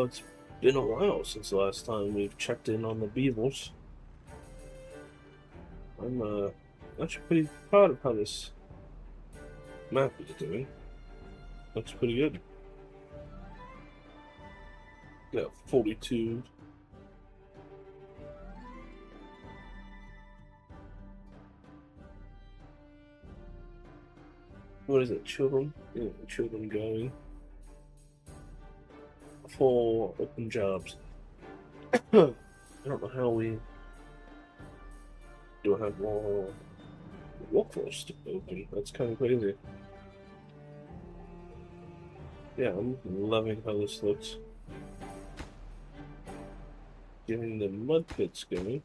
It's been a while since the last time we've checked in on the Beavers. I'm actually pretty proud of how this map is doing. Looks pretty good. Got 42. What is it? Children? Yeah, children going for open jobs. I don't know how we don't have more workforce to open. That's kind of crazy. Yeah, I'm loving how this looks. Getting the mud pits going.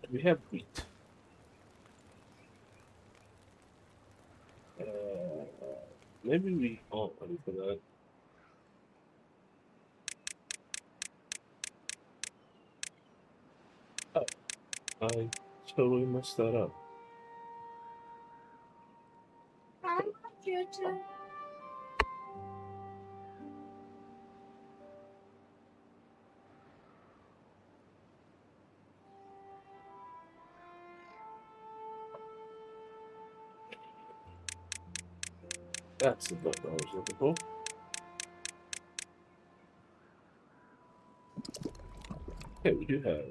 We have wheat. Maybe we aren't ready for that. Oh, I totally messed that up. I want you to. That's the button I was looking for. Okay, we do have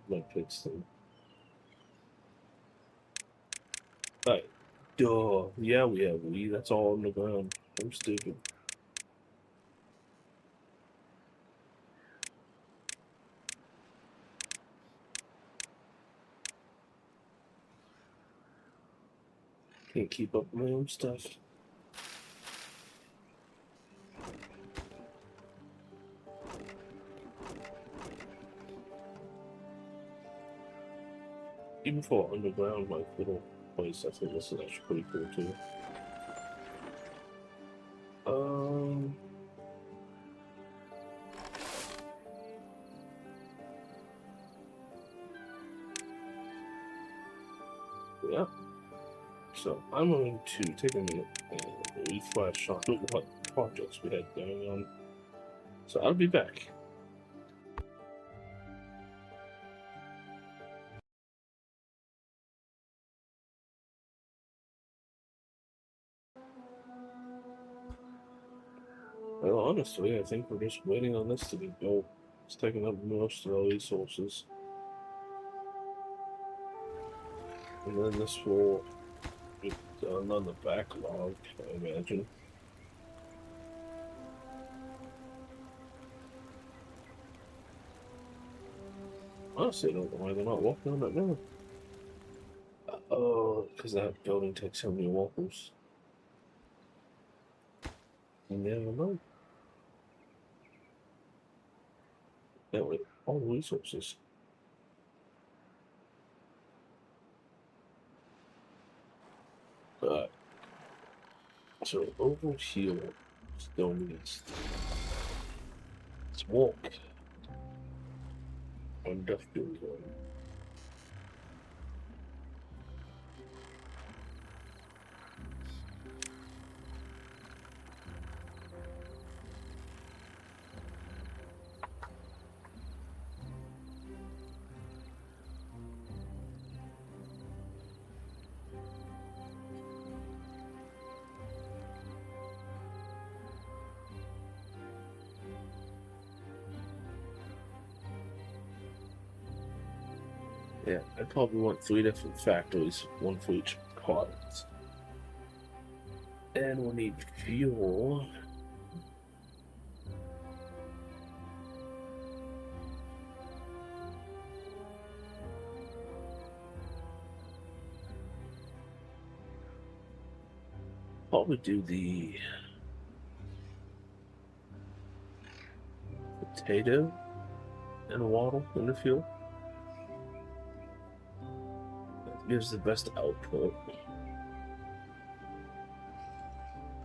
mud pits then. Alright. Duh. Yeah, we have wheat. That's all on the ground. I'm stupid. Can't keep up with my own stuff. Even for underground, like little place, I think this is actually pretty cool too. Um, yeah. So I'm going to take a minute and refresh on what projects we had going on. So I'll be back. Well, honestly, I think we're just waiting on this to be built. It's taking up most of our resources. And then this will be done on the backlog, I imagine. Honestly, I don't know why they're not walking on that now. Oh, because that building takes so many walkers. You never know. That way, all resources. But so over here still needs. Let's walk. Industrial zone. Yeah, I probably want 3 different factories, one for each product. And we'll need fuel. Probably do the potato and waddle in the fuel. That gives the best output.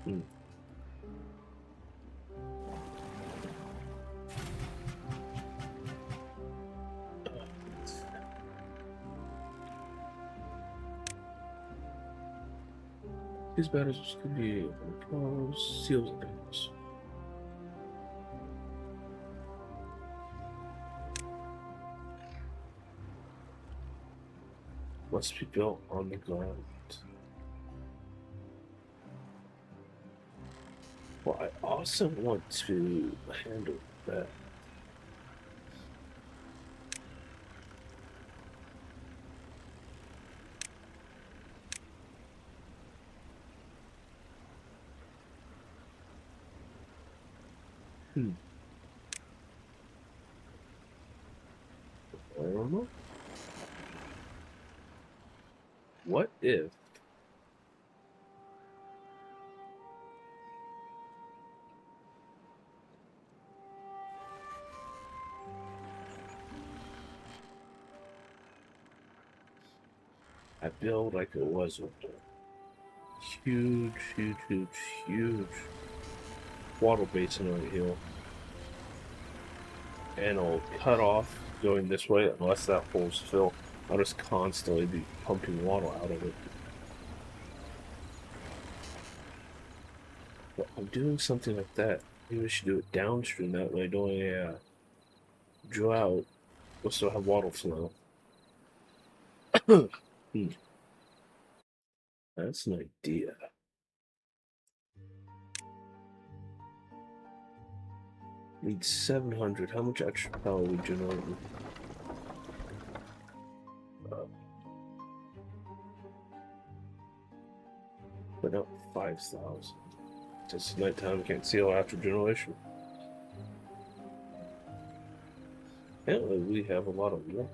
Hmm. These batteries could be seals and things. Must be built on the ground. Well, I also want to handle that. I don't know. What if I build like it was a huge, huge, huge, huge water basin on the hill, and I'll cut off going this way unless that hole's filled. I'll just constantly be pumping water out of it. But I'm doing something like that. Maybe we should do it downstream. That way, during a drought, we'll still have water flow. That's an idea. Need 700. How much extra power we generating? But not 5,000. Just nighttime, can't see after generation. Apparently, we have a lot of work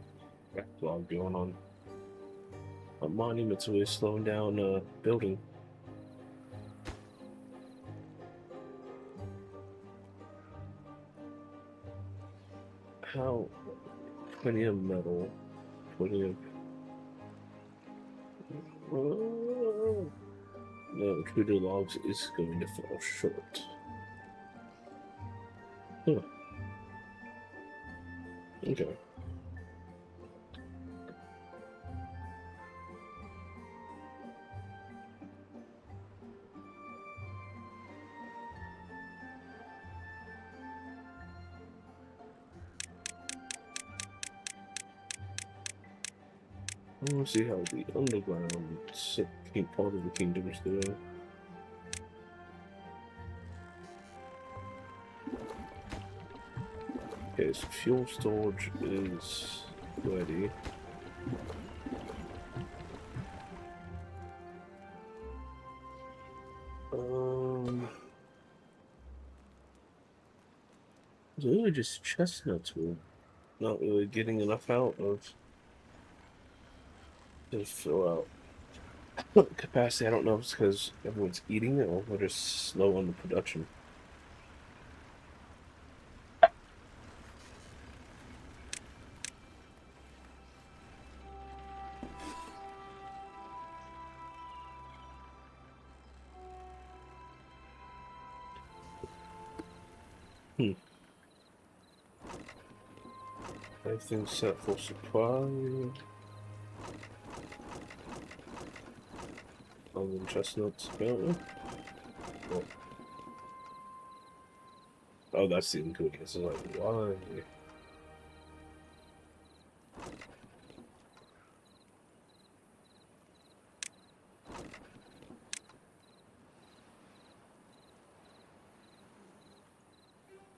backlog going on. A monument's always slowing down building. How? Plenty of metal. Plenty of. No, treated logs is going to fall short. Huh. Okay. I want to see how the underground part of the kingdom is doing. Okay, so fuel storage is ready. It's really just chestnuts. We're not really getting enough out of to fill out capacity. I don't know if it's because everyone's eating it or we're just slow on the production. Everything's set for supply. Almond chestnuts, apparently. Oh, that's the ingredients. It's like, why?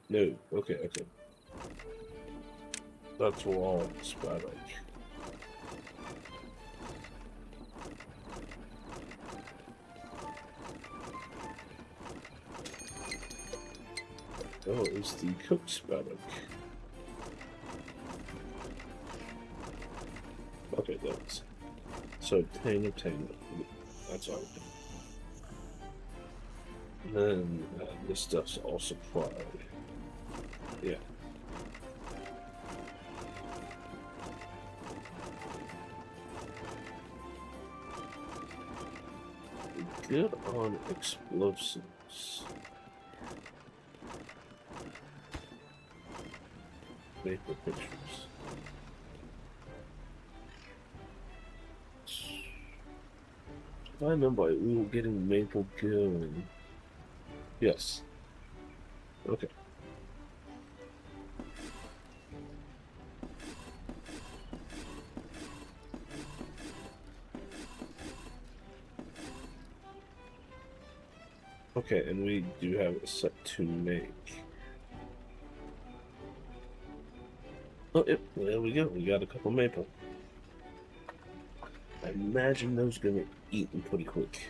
No, okay, okay. That's raw spattic. Oh, it's the cooked spattic. Okay, that's so obtain. That's all. And then this stuff's all supplied. Yeah. Good on explosives. Make the pictures. Find number, we will get in maple going. Yes. Okay. Okay, and we do have a set to make. Oh, yep, there we go. We got a couple maple. I imagine those are gonna eat them pretty quick.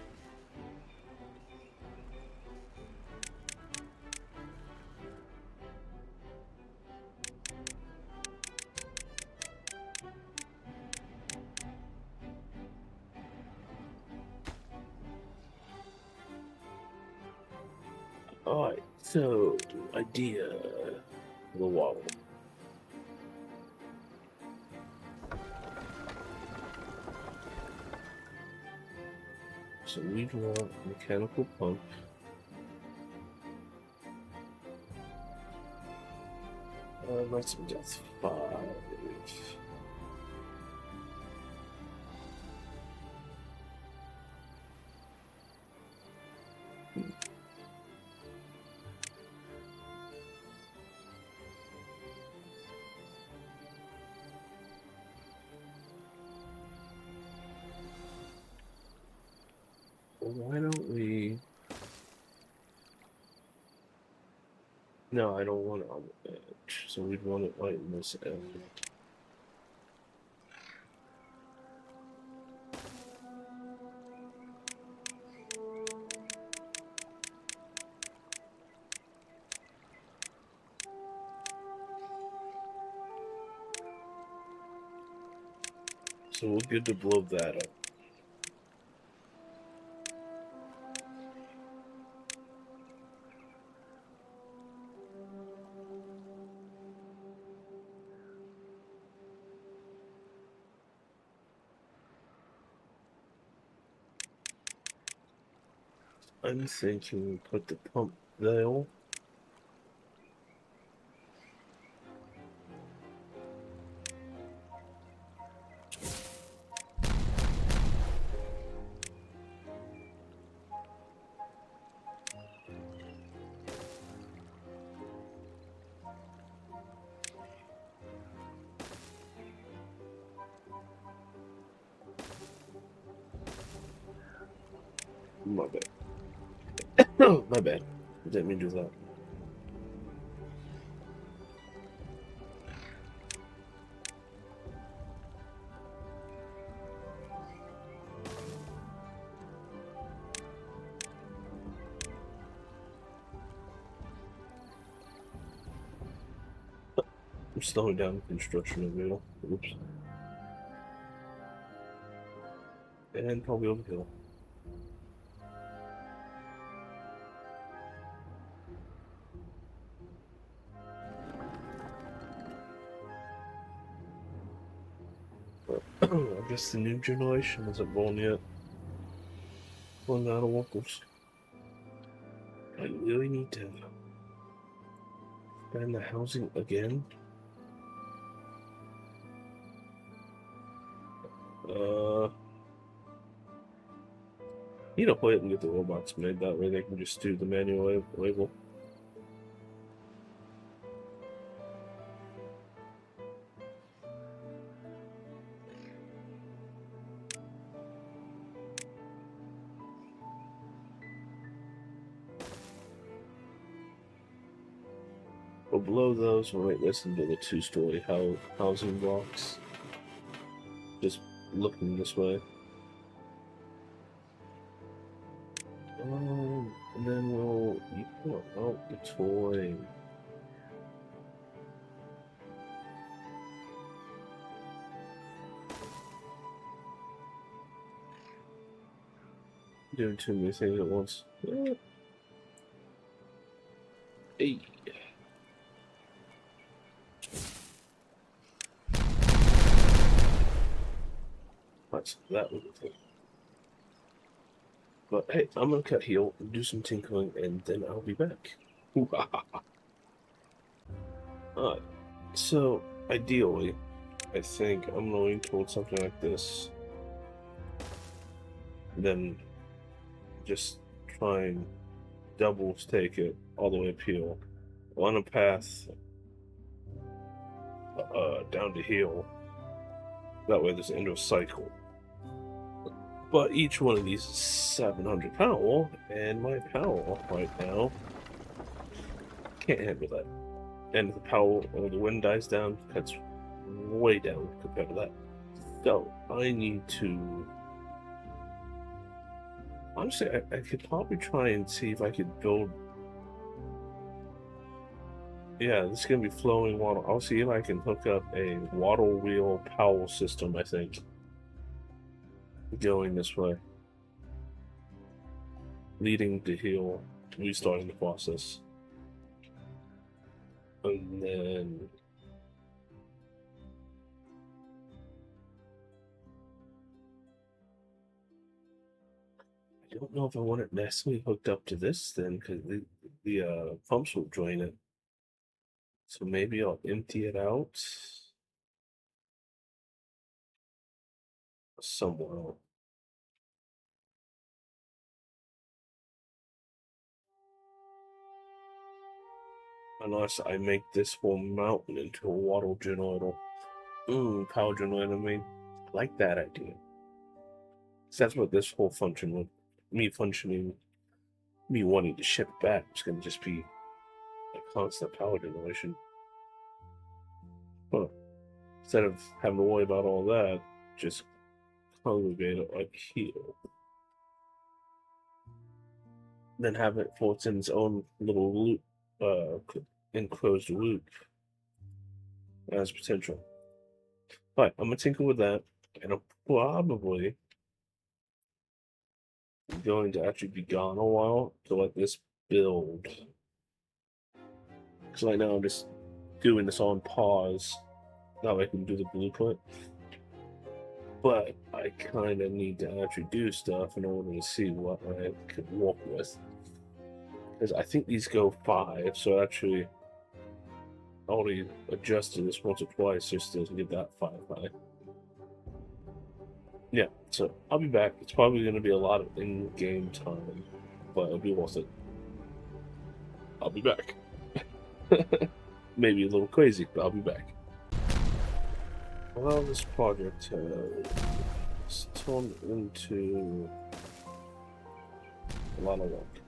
Alright, so idea the waddle. So we'd want mechanical pump. Let's just 5. Well, why don't we? No, I don't want it on the edge. So we'd want it right in this area. So we're good to blow that up. I'm thinking put the pump there. My bad. No, my bad. Didn't mean to do that. I'm slowing down construction of it. Oops. And probably overkill. I guess the new generation isn't born yet. Pulling out of workers. I really need to ban the housing again. Need to play it and get the robots made. That way they can just do the manual label. But below those, we'll listen to the 2-story housing blocks. Just looking this way. And then we'll put out the toy. Doing too many things at once. Hey. Right, that was the thing. But hey, I'm gonna cut heel, do some tinkering, and then I'll be back. Alright, so ideally, I think I'm leaning towards something like this. then just try and double take it all the way uphill on a path down the hill. That way there's an endless cycle. But each one of these is 700 power, and my power right now can't handle that. And if the power or the wind dies down, that's way down compared to that. So I need to. Honestly, I could probably try and see if I could build. Yeah, this is gonna be flowing water. I'll see if I can hook up a water wheel power system, I think. Going this way. Leading the hill, restarting the process. And then I don't know if I want it necessarily hooked up to this then, because the pumps will drain it. So maybe I'll empty it out somewhere else. Unless I make this whole mountain into a water generator. Power generator, I mean, I like that idea. 'Cause that's what this whole function would, me functioning, me wanting to ship it back, is going to just be a constant power generation. Huh. Instead of having to worry about all that, just congregate it right here. Then have it float in its own little loop, enclosed loop as potential. But I'm gonna tinker with that, and I'm probably going to actually be gone a while to let this build. Because right now I'm just doing this on pause. Now I can do the blueprint. But I kind of need to actually do stuff in order to see what I can work with. Because I think these go 5, so actually I already adjusted this once or twice just to get that 5 high. Yeah, so I'll be back. It's probably going to be a lot of in-game time, but it'll be worth it. I'll be back. Maybe a little crazy, but I'll be back. Well, this project has turned into a lot of work.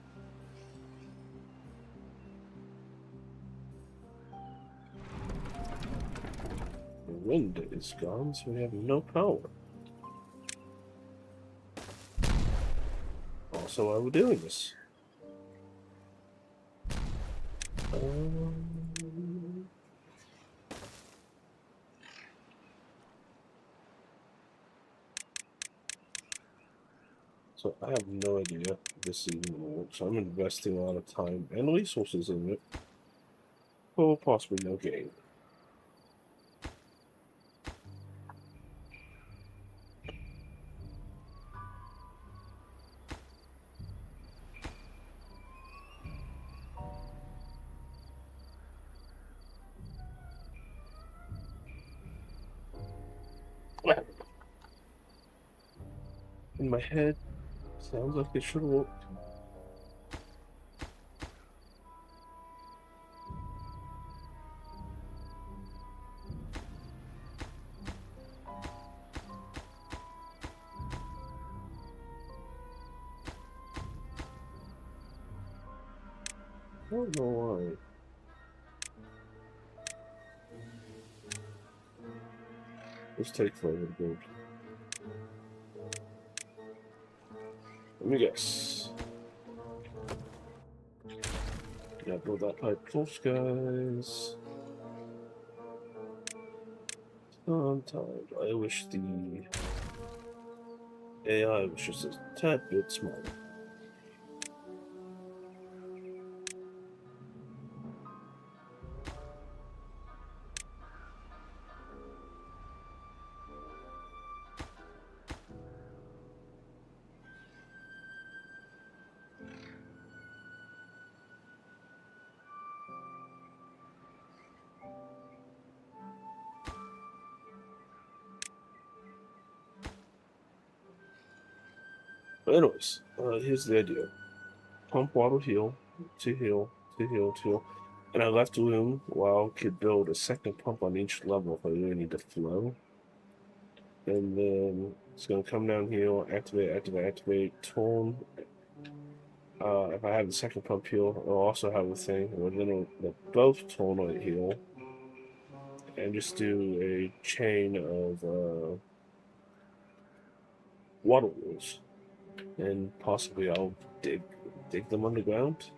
The wind is gone, so we have no power. Also, why we're doing this. So I have no idea if this even works. I'm investing a lot of time and resources in it for possibly no gain. In my head, sounds like it should work. I don't know why. Let's take forever to build. Let me guess. Yeah, build that pipe close, guys. Sometimes I wish the AI was just a tad bit smaller. But anyways, here's the idea. Pump water heal, to heal, to heal, to heal. And I left room while I could build a second pump on each level if I really need to flow. And then it's gonna come down here, activate, activate, activate, tone. If I have the second pump heal, I'll also have a thing where then it'll both tone on heal. And just do a chain of water wheels. And possibly I'll dig them underground.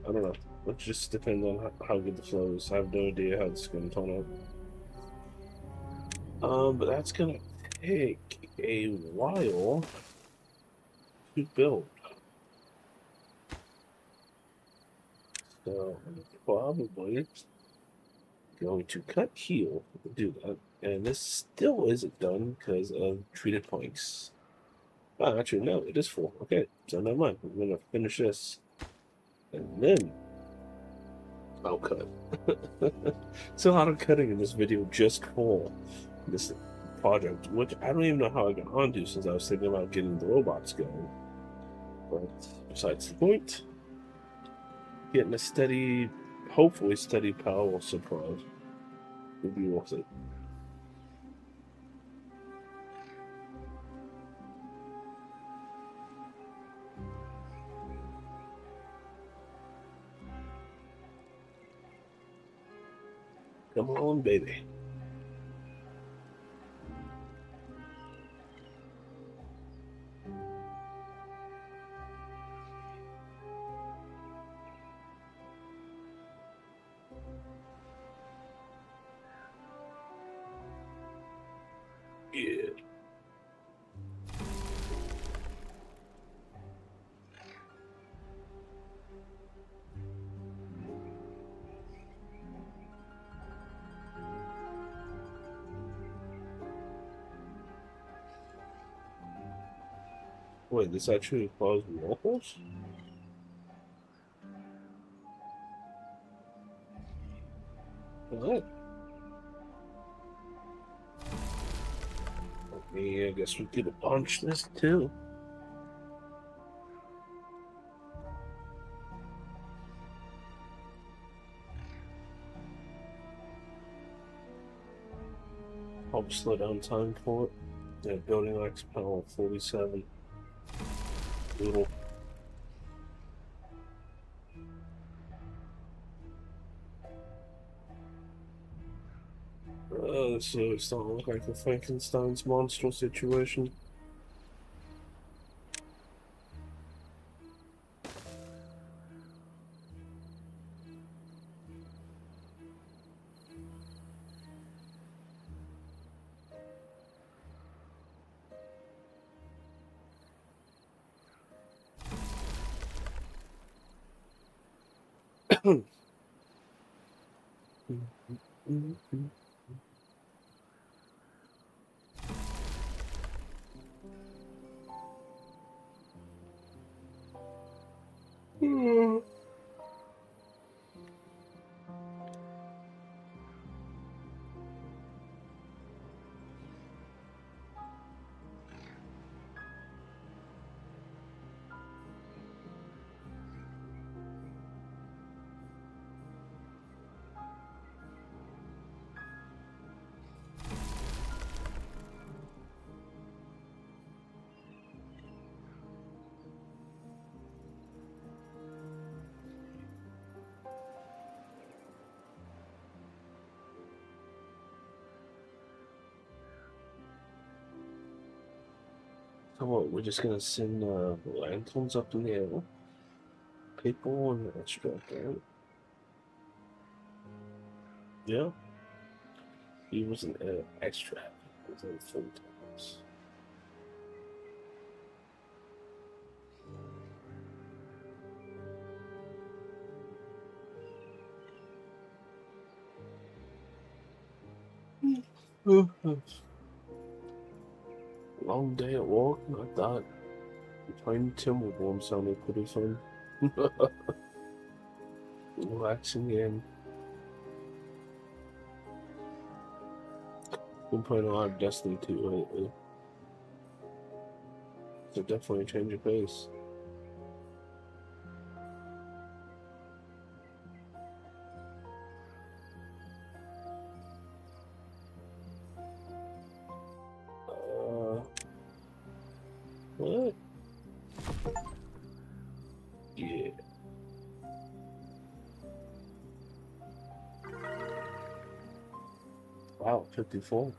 I don't know. It just depends on how good the flow is. I have no idea how this is going to turn out. But that's going to take a while to build. So I'm probably going to cut heal to do that. And this still isn't done because of treated planks. Oh, actually, no, it is full. Okay, so never mind. I'm going to finish this. And then I'll cut. So a lot of cutting in this video just for this project, which I don't even know how I got onto since I was thinking about getting the robots going. But besides the point, getting a steady, hopefully steady power supply would be worth it. Come on, baby. Yeah. Wait, this actually causes waffles? What? Okay, I guess we could punch this too. Help slow down time for it. Yeah, building X power 47. Little. This is starting to look like a Frankenstein's monster situation. So what, we're just gonna send lanterns up in the air? People and extract, right? Yeah. He was an extract. He was in full times. Long day at work, not that. Playing Timberborn sounded pretty fun. Relaxing game. Been playing a lot of Destiny 2 lately. to definitely change your pace. What? Yeah. Wow, 54.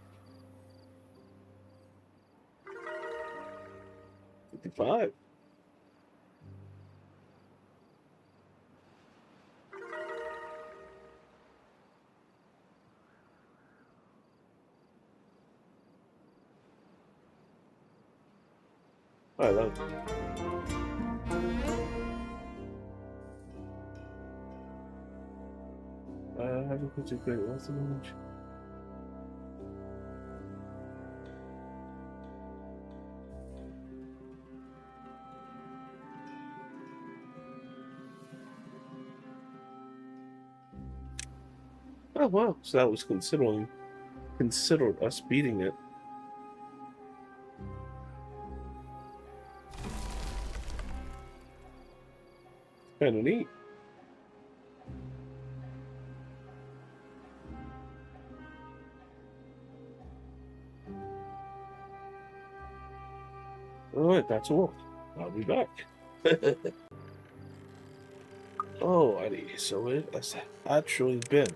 55. Alright, have a picture great. What's the image? Oh wow, so that was considered us beating it. Kinda neat. Alright, that's all. I'll be back. Alrighty, so it has actually been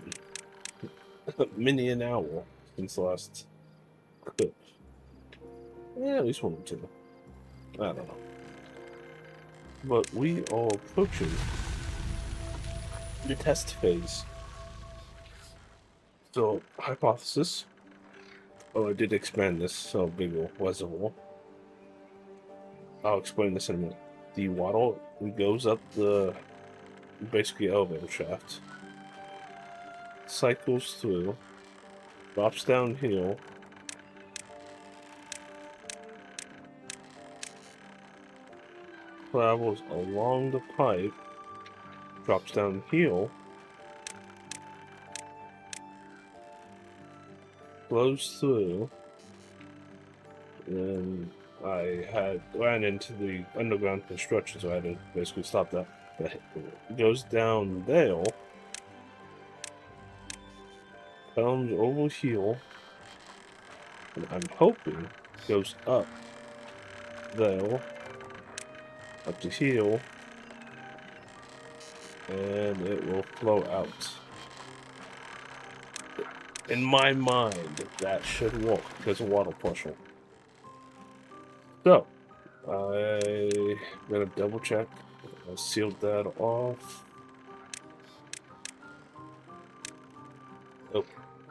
many an hour since last clip. Yeah, at least one or two. I don't know. But we are approaching the test phase. So, hypothesis. Oh, I did expand this so big reservoir. I'll explain this in a minute. The waddle goes up the basically elevator shaft, cycles through, drops downhill, travels along the pipe, drops downhill, flows through, and I ran into the underground construction, so I had to basically stop that. But it goes down there, comes over here, and I'm hoping goes up there, up to here, and it will flow out. In my mind, that should work because of water pressure. So, I'm gonna double check. I sealed that off. Oh,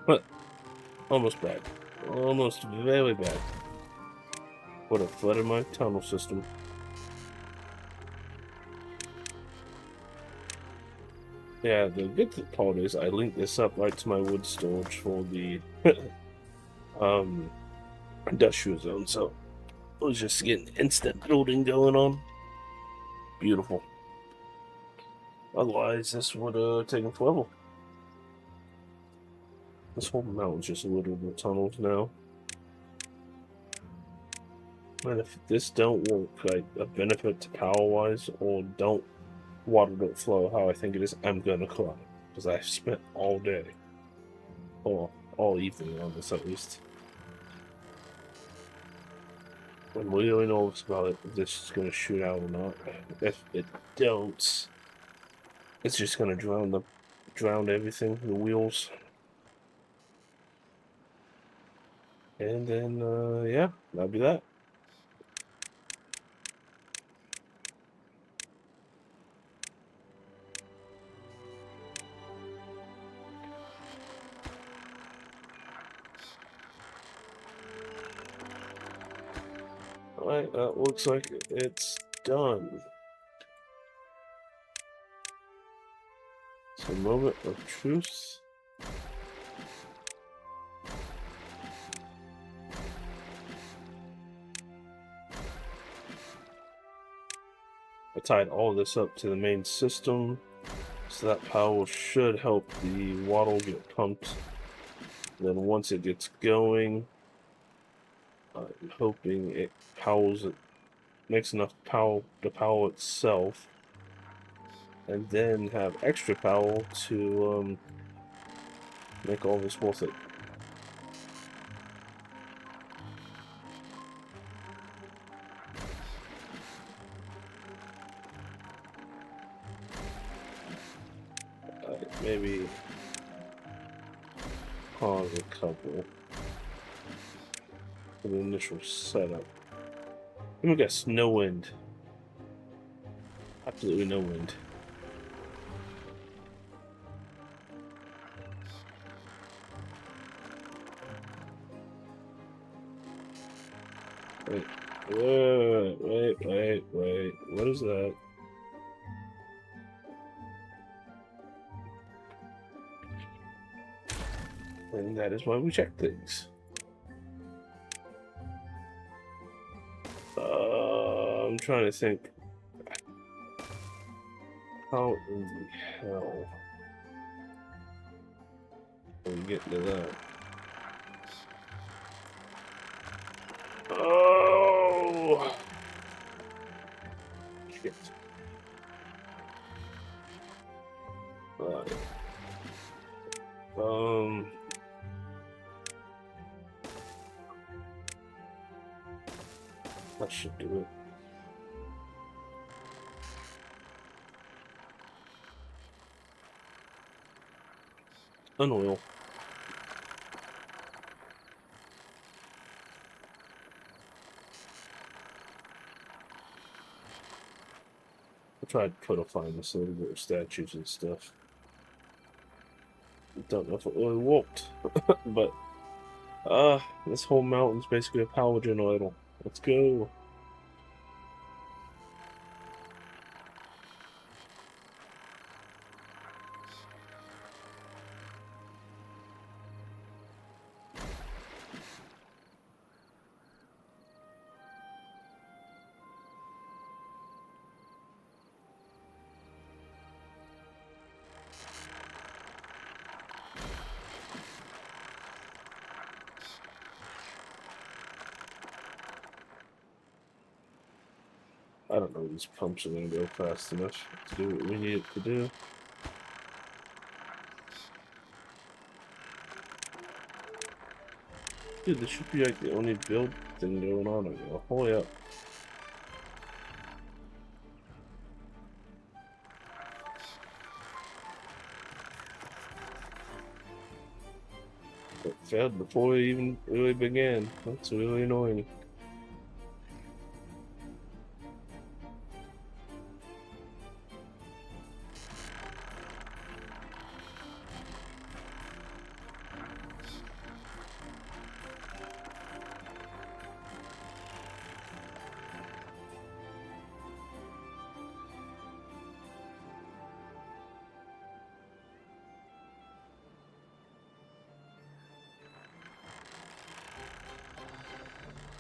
but almost bad. Almost very bad. Would have flooded my tunnel system. Yeah, the good part is I linked this up right to my wood storage for the um industrial zone, so it was just getting instant building going on. Beautiful. Otherwise, this would have taken forever. This whole mountain's just littered with tunnels now. And if this don't work, like a benefit to power-wise, or water don't flow how I think it is, I'm gonna cry. Because I've spent all day, or all evening on this at least. I'm really nervous about it, if this is gonna shoot out or not. If it don't, it's just gonna drown everything, the wheels. And then, yeah, that'll be that. Alright, that looks like it's done. So, moment of truth. I tied all this up to the main system, so that power should help the water get pumped. Then once it gets going, I'm hoping it powers it makes enough power to power itself, and then have extra power to make all this worth it. Maybe pause a couple for the initial setup. And we got no wind. Absolutely no wind. Wait, wait. What is that? And that is why we check things. I'm trying to think. How in the hell are we getting to that? Oh! Shit. Alright. That should do it. Unoil. I tried codifying this a little bit of statues and stuff. Don't know if it really worked, but this whole mountain's basically a power gen idol. Let's go. I don't know if these pumps are gonna go fast enough to do what we need it to do. Dude, this should be like the only build thing going on right now. Holy up. It failed before we even really began. That's really annoying.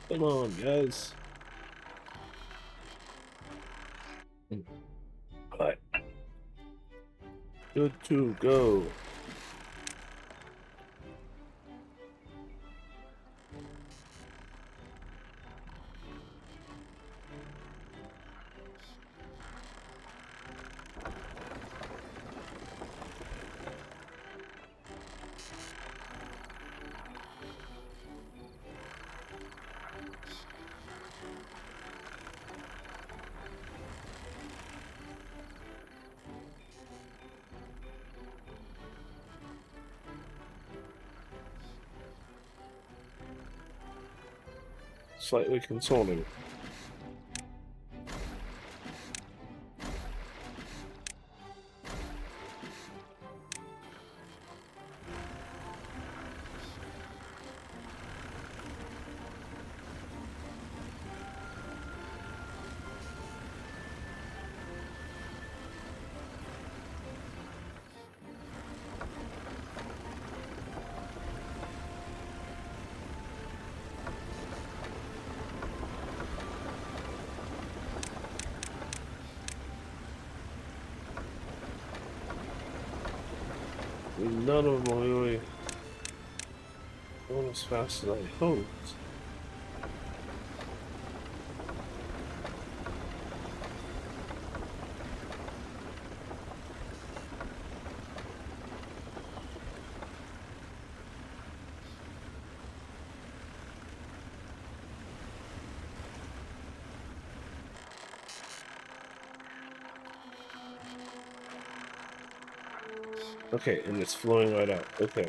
Come on, guys. Alright. Good to go. Slightly consoling. None of them are really going as fast as I hoped. Okay, and it's flowing right out. Okay.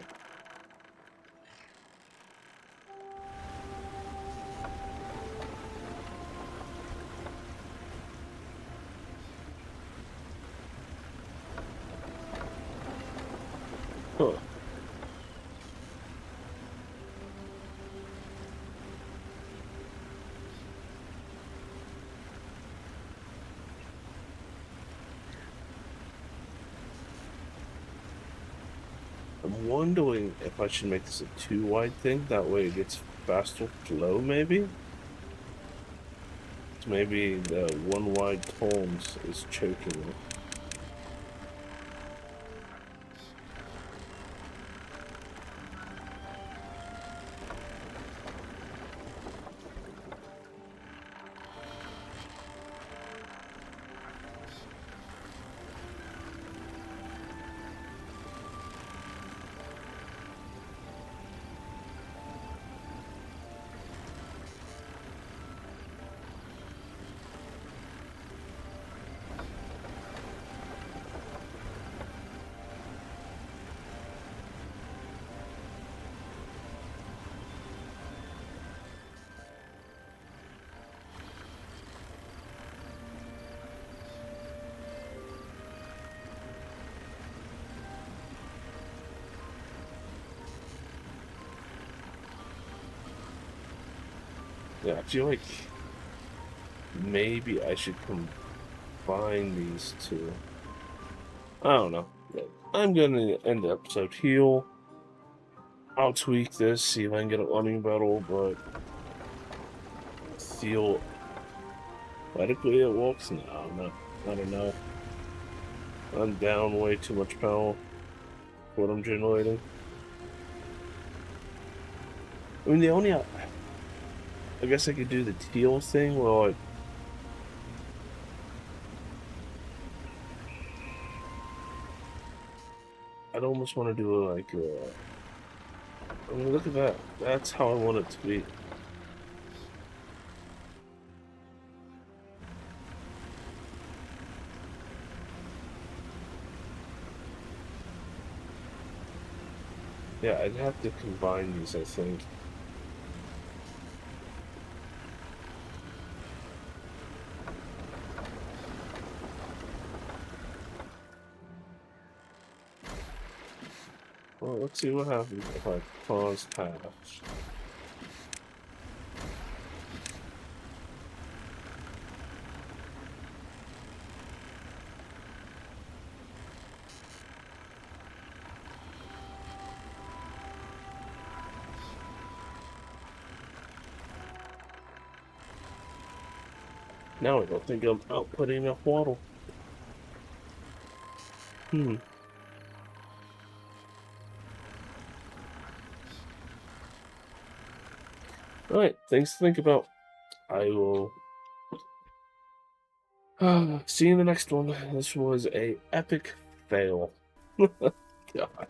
Huh. I'm wondering if I should make this a 2 wide thing. That way it gets faster flow, maybe? So maybe the 1 wide tones is choking me. Yeah, I feel like maybe I should combine these two. I don't know. I'm gonna end the episode here. I'll tweak this, see if I can get a running battle, but theoretically it works. No, no, I don't know. I'm down way too much power for what I'm generating. I mean, I guess I could do the teal thing where I'd almost want to do it like, I mean, look at that. That's how I want it to be. Yeah, I'd have to combine these, I think. Well, let's see what happens if I pause half. Now I don't think I'm outputting enough water. Hmm. Alright, things to think about. I will see you in the next one. This was a epic fail. God.